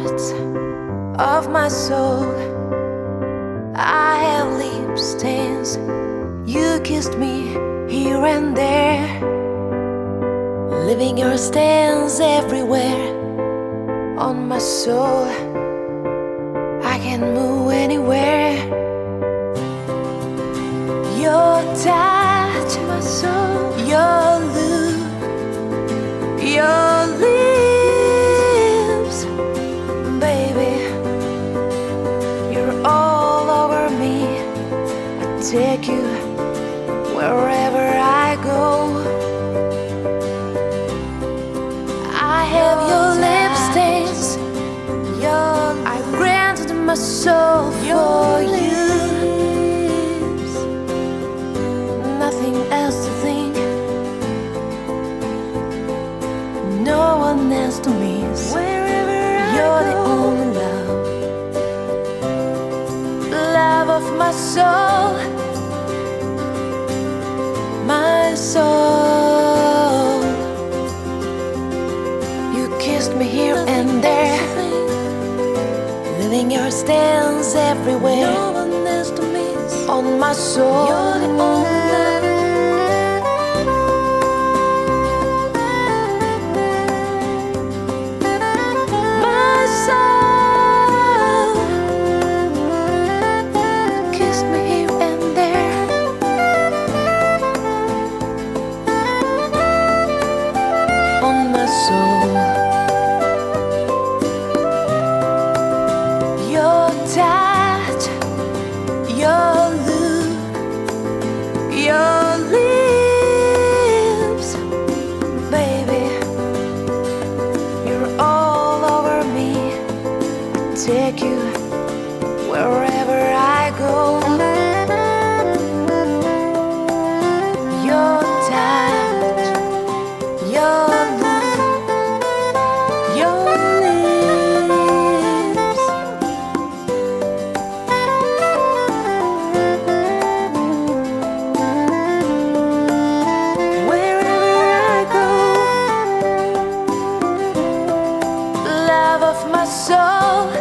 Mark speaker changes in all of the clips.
Speaker 1: parts of my soul. I have lip stains. You kissed me here and there, leaving your stains everywhere on my soul. I can't move anywhere. Your touch, my soul. Your look, your lips, baby. You're all over me. I take you wherever I go. I have your lip stains. I granted my soul for you. Nothing else to think, no one else to miss. You're the only love of my soul. My soul. You kissed me here and there, leaving your stains everywhere on my soul. You're the only my soul. You kissed me here and there, on my soul. Your touch, your look, your lips, baby. You're all over me. I take you wherever I go. Your touch, your look, your lips. Wherever I go, love of my soul,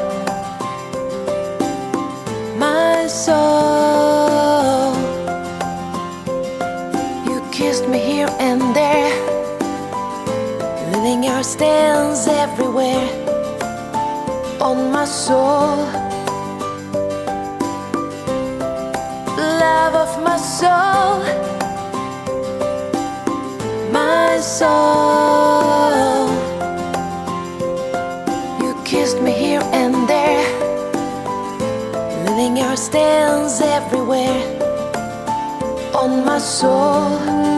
Speaker 1: my soul. You kissed me here and there, leaving your stains everywhere on my soul. Love of my soul, my soul. You kissed me here and there, leaving your stains everywhere on my soul.